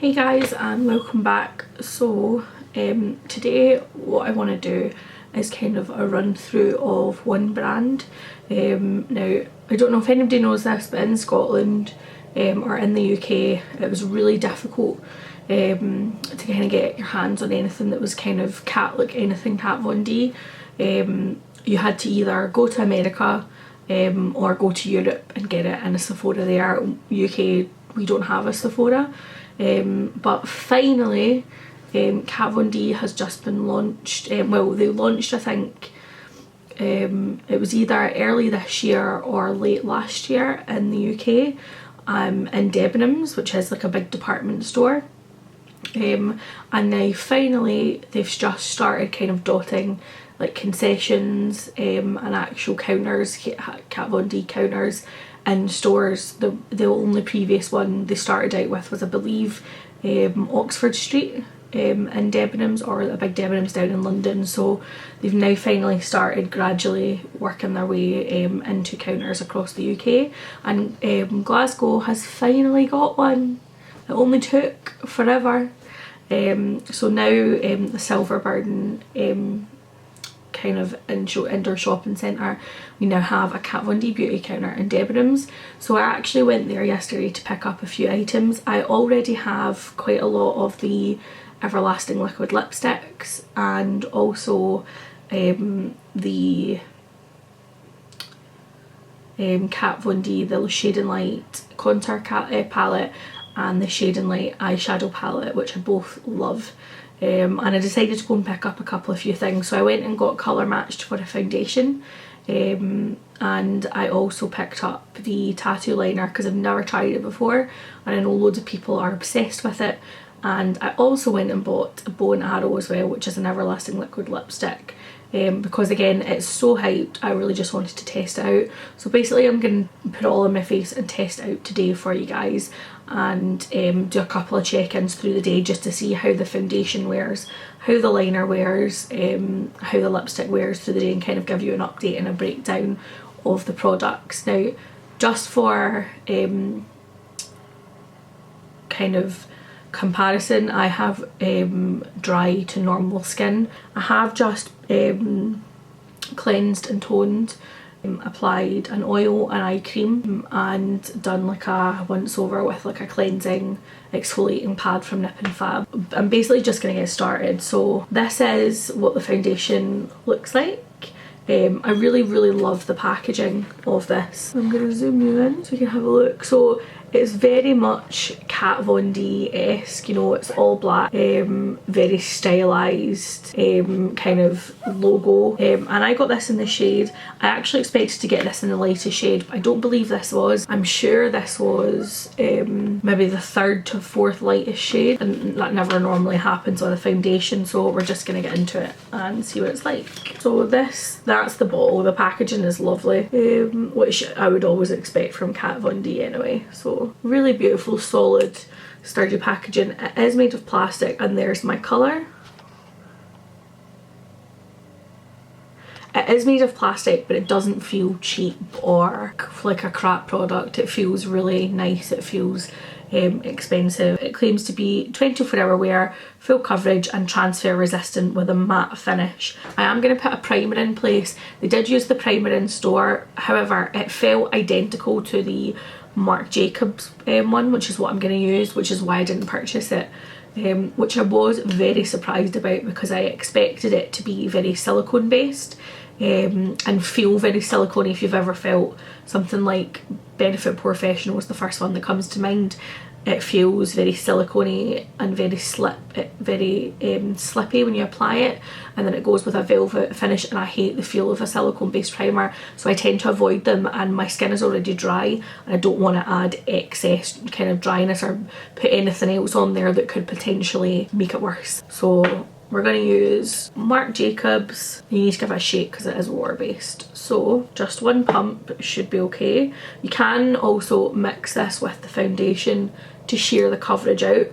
Hey guys, and welcome back. So today what I want to do is kind of a run through of one brand. Now I don't know if anybody knows this, but in Scotland or in the UK it was really difficult to kind of get your hands on anything that was kind of anything Kat Von D. You had to either go to America or go to Europe and get it in a Sephora there. UK, we don't have a Sephora. But finally Kat Von D has just been launched. Well, they launched, I think it was either early this year or late last year in the UK, in Debenhams, which is like a big department store. And now finally they've just started kind of dotting like concessions and actual counters, Kat Von D counters in stores. The only previous one they started out with was, I believe, Oxford Street in Debenhams, or a big Debenhams down in London. So they've now finally started gradually working their way into counters across the UK, and Glasgow has finally got one. It only took forever. So now the Silverburn kind of indoor shopping centre, we now have a Kat Von D beauty counter in Debenhams. So I actually went there yesterday to pick up a few items. I already have quite a lot of the Everlasting liquid lipsticks, and also the Kat Von D, the Shade and Light contour palette and the Shade and Light eyeshadow palette, which I both love. And I decided to go and pick up a couple of few things. So I went and got colour matched for a foundation, and I also picked up the tattoo liner because I've never tried it before and I know loads of people are obsessed with it. And I also went and bought a bow and arrow as well, which is an Everlasting liquid lipstick, because again it's so hyped. I really just wanted to test it out. So basically I'm going to put it all on my face and test it out today for you guys, and do a couple of check-ins through the day just to see how the foundation wears, how the liner wears, how the lipstick wears through the day, and kind of give you an update and a breakdown of the products. Now just for kind of comparison, I have dry to normal skin. I have just cleansed and toned, applied an oil and eye cream, and done like a once over with like a cleansing exfoliating pad from Nip and Fab. I'm basically just going to get started. So this is what the foundation looks like. I really love the packaging of this. I'm going to zoom you in so you can have a look. So it's very much Kat Von D-esque, you know, it's all black, very stylised kind of logo, and I got this in the shade. I actually expected to get this in the lightest shade, but I don't believe this was. I'm sure this was maybe the third to fourth lightest shade, and that never normally happens on a foundation, so we're just going to get into it and see what it's like. So that's the bottle. The packaging is lovely, which I would always expect from Kat Von D anyway. So really beautiful, solid, sturdy packaging. It is made of plastic, and there's my colour. It is made of plastic, but it doesn't feel cheap or like a crap product. It feels really nice. It feels expensive. It claims to be 24-hour wear, full coverage and transfer resistant with a matte finish. I am going to put a primer in place. They did use the primer in store, however it felt identical to the Marc Jacobs one, which is what I'm going to use, which is why I didn't purchase it, which I was very surprised about because I expected it to be very silicone based and feel very silicone. If you've ever felt something like Benefit Professional was the first one that comes to mind. It feels very silicone-y and very slippy when you apply it, and then it goes with a velvet finish, and I hate the feel of a silicone based primer, so I tend to avoid them, and my skin is already dry and I don't want to add excess kind of dryness or put anything else on there that could potentially make it worse. So we're going to use Marc Jacobs. You need to give it a shake because it is water based, so just one pump should be okay. You can also mix this with the foundation to sheer the coverage out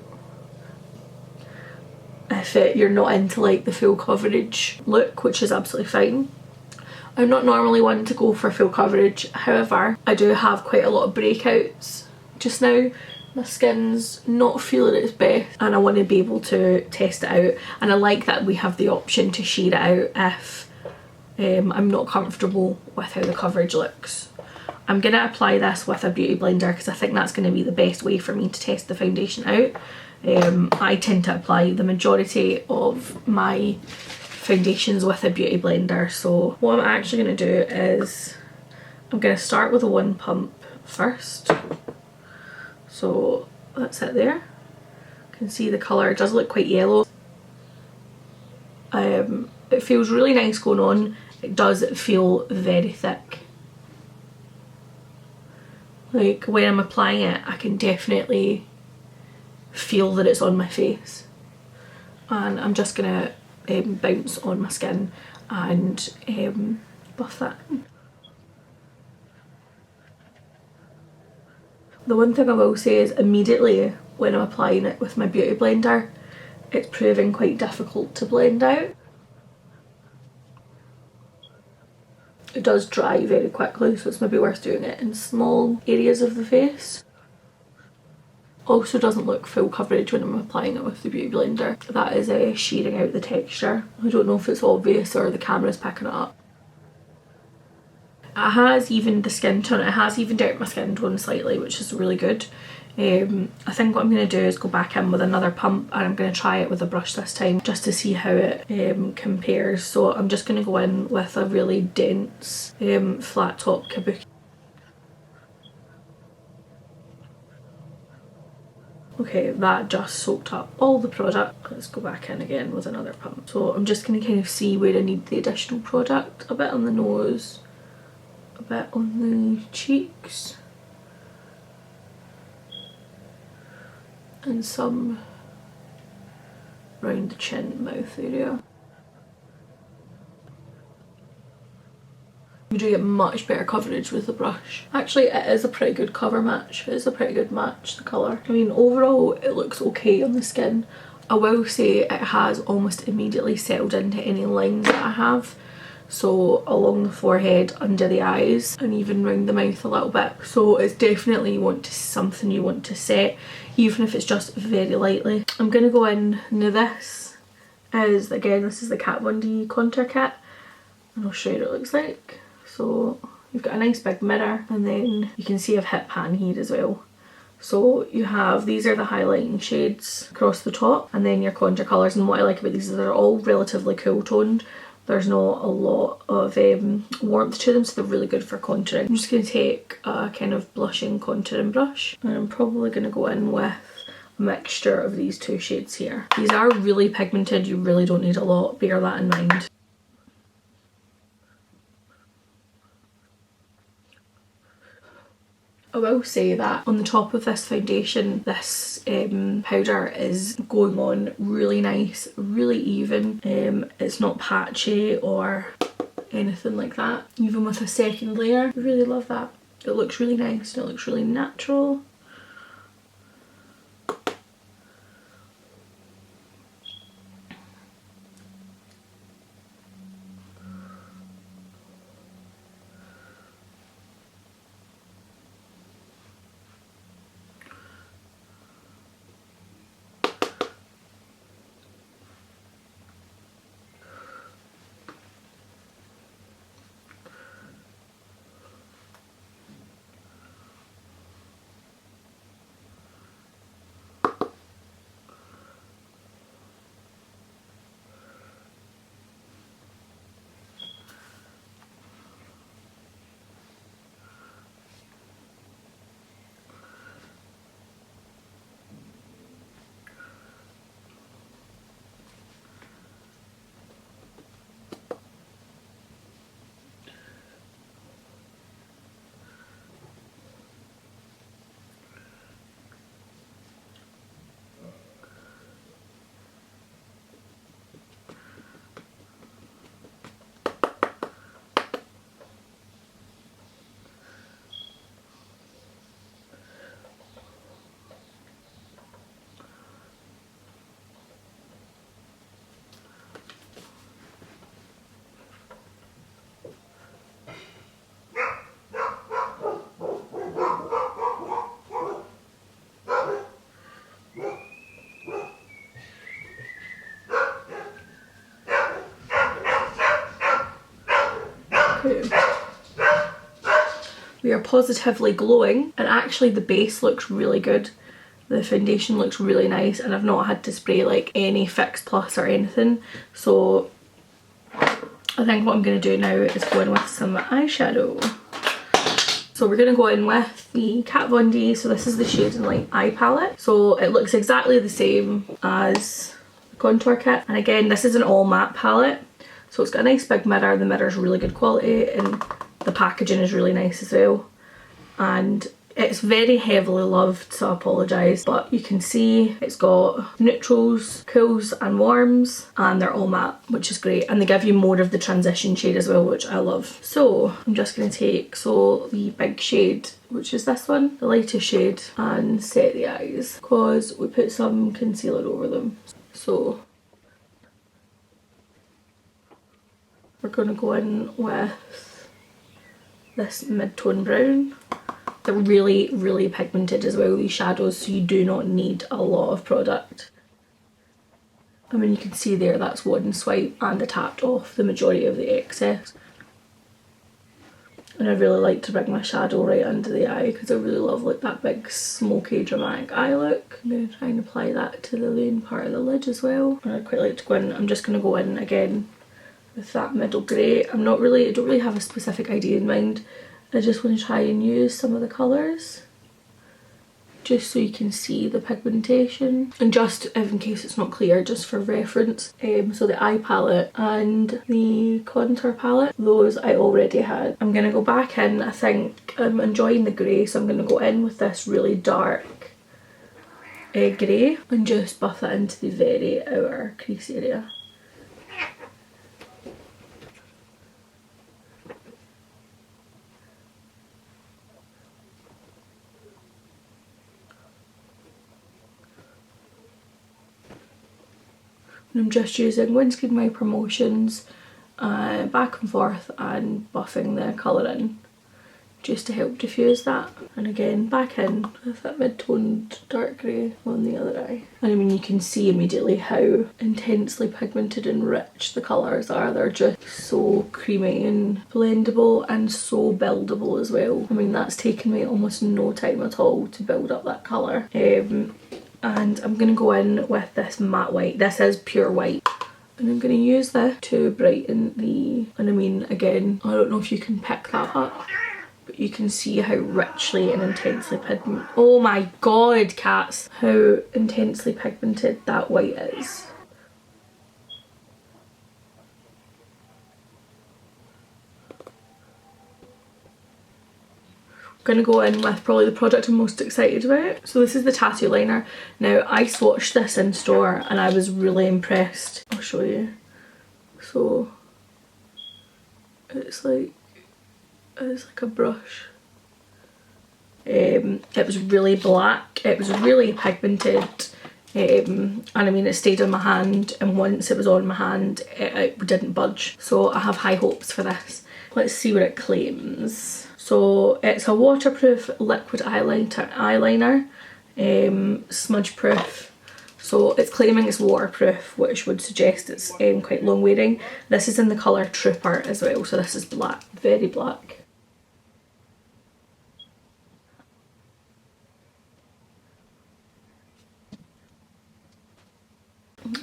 if you're not into like the full coverage look, which is absolutely fine. I'm not normally one to go for full coverage, however I do have quite a lot of breakouts just now My skin's not feeling its best and I want to be able to test it out, and I like that we have the option to shade it out if I'm not comfortable with how the coverage looks. I'm going to apply this with a beauty blender because I think that's going to be the best way for me to test the foundation out. I tend to apply the majority of my foundations with a beauty blender, so what I'm actually going to do is I'm going to start with a one pump first. So that's it there. You can see the colour does look quite yellow. It feels really nice going on. It does feel very thick. Like when I'm applying it, I can definitely feel that it's on my face. And I'm just gonna bounce on my skin and buff that in. The one thing I will say is immediately when I'm applying it with my beauty blender, it's proving quite difficult to blend out. It does dry very quickly, so it's maybe worth doing it in small areas of the face. Also doesn't look full coverage when I'm applying it with the beauty blender. That is shearing out the texture. I don't know if it's obvious or the camera's picking it up. It has evened the skin tone, it has evened out my skin tone slightly, which is really good. I think what I'm going to do is go back in with another pump and I'm going to try it with a brush this time just to see how it compares. So I'm just going to go in with a really dense flat top kabuki. Okay, that just soaked up all the product. Let's go back in again with another pump. So I'm just going to kind of see where I need the additional product. A bit on the nose, a bit on the cheeks, and some round the chin, mouth area. You do get much better coverage with the brush. Actually, it is a pretty good cover match. It is a pretty good match, the colour. I mean, overall it looks okay on the skin. I will say it has almost immediately settled into any lines that I have. So along the forehead, under the eyes, and even round the mouth a little bit. So it's definitely something you want to set, even if it's just very lightly. I'm going to go in, now this is the Kat Von D contour kit, and I'll show you what it looks like. So you've got a nice big mirror, and then you can see I've hit pan here as well. So you have, these are the highlighting shades across the top, and then your contour colours. And what I like about these is they're all relatively cool toned. There's not a lot of warmth to them, so they're really good for contouring. I'm just going to take a kind of blushing contouring brush, and I'm probably going to go in with a mixture of these two shades here. These are really pigmented, you really don't need a lot, bear that in mind. I will say that on the top of this foundation, this powder is going on really nice, really even. It's not patchy or anything like that. Even with a second layer, I really love that. It looks really nice and it looks really natural. they're positively glowing, and actually the base looks really good. The foundation looks really nice, and I've not had to spray like any Fix Plus or anything. So I think what I'm going to do now is go in with some eyeshadow. So we're going to go in with the Kat Von D. So this is the Shade and Light eye palette. So it looks exactly the same as the contour kit. And again, this is an all matte palette. So it's got a nice big mirror. The mirror's really good quality, and the packaging is really nice as well. And it's very heavily loved, so I apologise, but you can see it's got neutrals, cools and warms, and they're all matte, which is great, and they give you more of the transition shade as well, which I love. So I'm just going to take the big shade, which is this one, the lightest shade, and set the eyes, because we put some concealer over them. So we're going to go in with this mid-tone brown. They're really, really pigmented as well, these shadows, so you do not need a lot of product. I mean, you can see there, that's one swipe, and I tapped off the majority of the excess. And I really like to bring my shadow right under the eye, because I really love like that big smoky dramatic eye look. I'm going to try and apply that to the main part of the lid as well. And I'd quite like to go in, I'm just going to go in again with that middle grey. I don't really have a specific idea in mind. I just want to try and use some of the colours just so you can see the pigmentation, and just in case it's not clear, just for reference, so the eye palette and the contour palette, those I already had. I'm going to go back in. I think I'm enjoying the grey, so I'm going to go in with this really dark grey and just buff it into the very outer crease area. I'm just using Windscreen My Promotions back and forth and buffing the colour in just to help diffuse that. And again, back in with that mid-toned dark grey on the other eye. And I mean, you can see immediately how intensely pigmented and rich the colours are. They're just so creamy and blendable and so buildable as well. I mean, that's taken me almost no time at all to build up that colour. And I'm going to go in with this matte white. This is pure white. And I'm going to use this to brighten the... And I mean, again, I don't know if you can pick that up, but you can see how richly and intensely pigmented... Oh my god, cats! How intensely pigmented that white is. Going to go in with probably the product I'm most excited about. So this is the tattoo liner. Now, I swatched this in store and I was really impressed. I'll show you. So it's like a brush. It was really black, it was really pigmented, and I mean, it stayed on my hand, and once it was on my hand it didn't budge, so I have high hopes for this. Let's see what it claims. So it's a waterproof liquid eyeliner, smudge proof. So it's claiming it's waterproof, which would suggest it's quite long wearing. This is in the colour Trooper as well, so this is black, very black.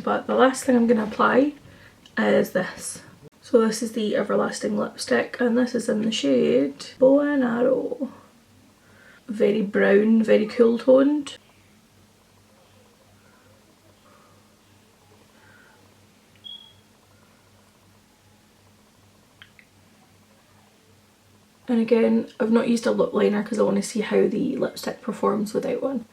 But the last thing I'm going to apply is this. So this is the Everlasting lipstick, and this is in the shade Bow and Arrow. Very brown, very cool toned. And again, I've not used a lip liner because I want to see how the lipstick performs without one.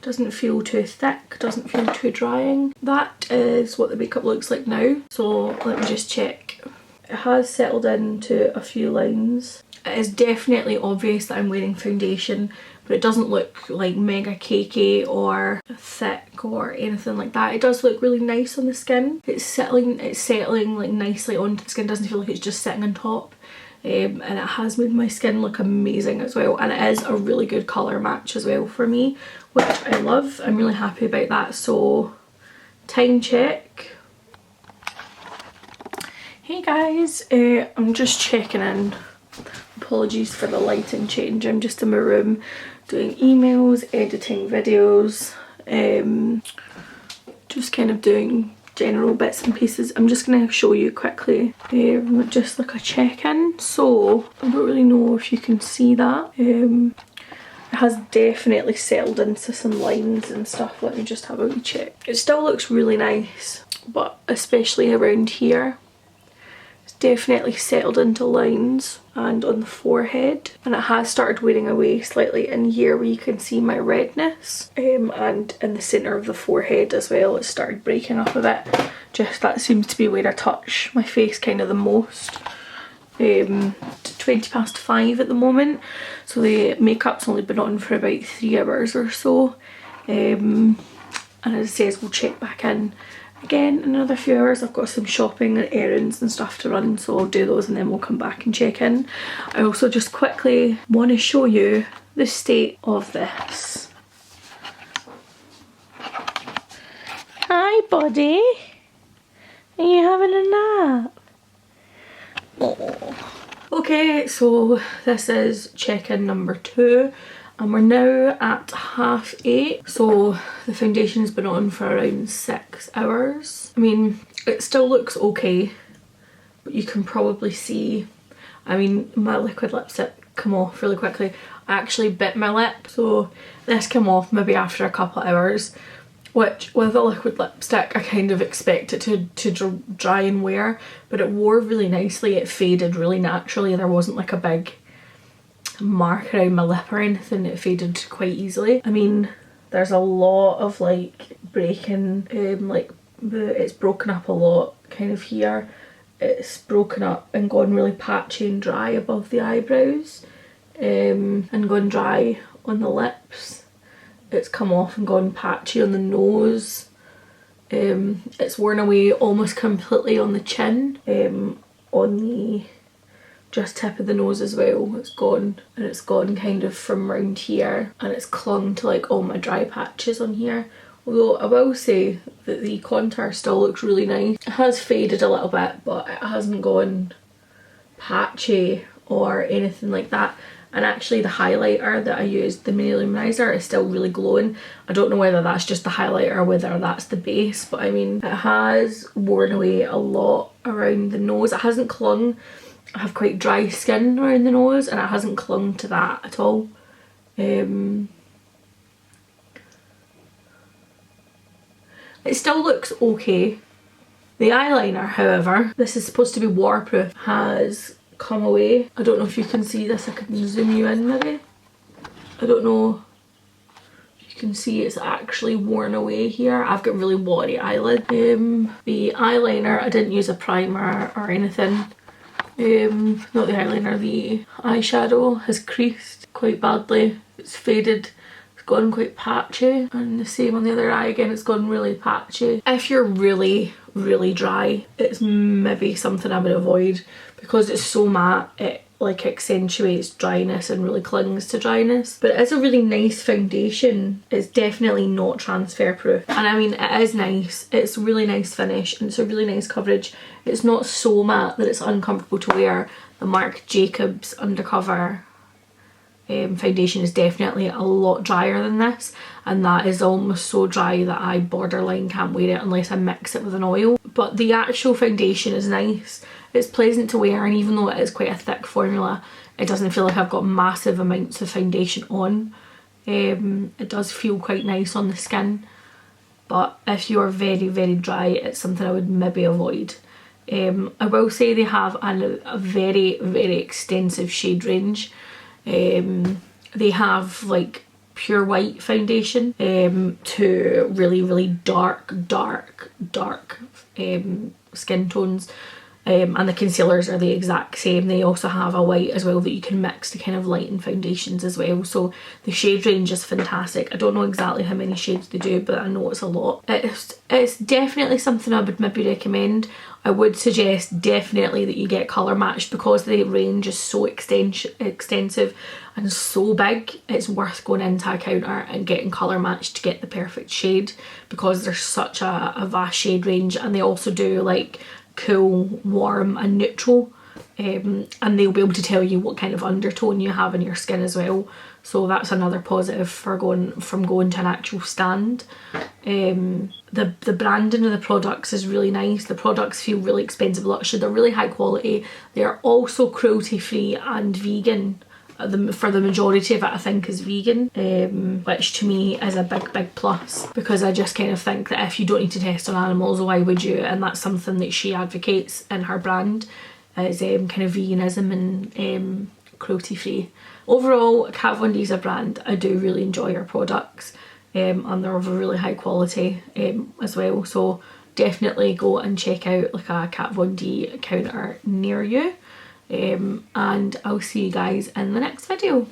Doesn't feel too thick, doesn't feel too drying. That is what the makeup looks like now. So let me just check. It has settled into a few lines. It is definitely obvious that I'm wearing foundation, but it doesn't look like mega cakey or thick or anything like that. It does look really nice on the skin. It's settling like nicely onto the skin. It doesn't feel like it's just sitting on top. and it has made my skin look amazing as well, and it is a really good colour match as well for me, which I love. I'm really happy about that. So time check. Hey guys, I'm just checking in. Apologies for the lighting change. I'm just in my room doing emails, editing videos, just kind of doing general bits and pieces. I'm just going to show you quickly just like a check-in. So I don't really know if you can see that. It has definitely settled into some lines and stuff. Let me just have a wee check. It still looks really nice, but especially around here, it's definitely settled into lines and on the forehead, and it has started wearing away slightly in here where you can see my redness, and in the centre of the forehead as well. It started breaking up a bit. Just that seems to be where I touch my face kind of the most. 5:20 at the moment, so the makeup's only been on for about 3 hours or so, and as it says, we'll check back in again in another few hours. I've got some shopping and errands and stuff to run, so I'll do those and then we'll come back and check in. I also just quickly want to show you the state of this. Hi buddy, are you having a nap? Oh. Okay, so this is check-in number 2 and we're now at 8:30. So the foundation's been on for around 6 hours. I mean, it still looks okay, but you can probably see, I mean, my liquid lipstick come off really quickly. I actually bit my lip, so this came off maybe after a couple of hours, which with a liquid lipstick I kind of expect it to dry and wear, but it wore really nicely. It faded really naturally. There wasn't like a big mark around my lip or anything. It faded quite easily. I mean, there's a lot of like breaking, like it's broken up a lot kind of here. It's broken up and gone really patchy and dry above the eyebrows, and gone dry on the lips. It's come off and gone patchy on the nose. It's worn away almost completely on the chin, on the just tip of the nose as well. It's gone, and it's gone kind of from round here, and it's clung to like all my dry patches on here. Although I will say that the contour still looks really nice. It has faded a little bit, but it hasn't gone patchy or anything like that. And actually the highlighter that I used, the mini luminizer, is still really glowing. I don't know whether that's just the highlighter or whether that's the base, but I mean, it has worn away a lot around the nose. It hasn't clung. I have quite dry skin around the nose and it hasn't clung to that at all. It still looks okay. The eyeliner, however, this is supposed to be waterproof, has come away. I don't know if you can see this. I can zoom you in maybe. I don't know if you can see, it's actually worn away here. I've got really watery eyelid. The eyeliner, I didn't use a primer or anything. Not the eyeliner, the eyeshadow has creased quite badly. It's faded. It's gone quite patchy, and the same on the other eye again, it's gone really patchy. If you're really dry, it's maybe something I would avoid, because it's so matte, it like accentuates dryness and really clings to dryness. But it is a really nice foundation. It's definitely not transfer proof, and I mean, it is nice. It's a really nice finish and it's a really nice coverage. It's not so matte that it's uncomfortable to wear. The Marc Jacobs Undercover foundation is definitely a lot drier than this, and that is almost so dry that I borderline can't wear it unless I mix it with an oil. But the actual foundation is nice. It's pleasant to wear, and even though it is quite a thick formula, it doesn't feel like I've got massive amounts of foundation on. It does feel quite nice on the skin, but if you're very dry, it's something I would maybe avoid. I will say they have a very extensive shade range. They have like pure white foundation to really dark skin tones, and the concealers are the exact same. They also have a white as well that you can mix to kind of lighten foundations as well, so the shade range is fantastic. I don't know exactly how many shades they do, but I know it's a lot. It's definitely something I would maybe recommend. I would suggest definitely that you get colour matched, because the range is so extensive and so big. It's worth going into a counter and getting colour matched to get the perfect shade, because there's such a vast shade range. And they also do like cool, warm and neutral, and they'll be able to tell you what kind of undertone you have in your skin as well. So that's another positive for going to an actual stand. The branding of the products is really nice. The products feel really expensive luxury. They're really high quality. They're also cruelty free and vegan. For the majority of it, I think, is vegan, which to me is a big plus, because I just kind of think that if you don't need to test on animals, why would you? And that's something that she advocates in her brand, is kind of veganism and cruelty free. Overall, Kat Von D's a brand I do really enjoy her products, and they're of a really high quality as well. So definitely go and check out like a Kat Von D counter near you. And I'll see you guys in the next video.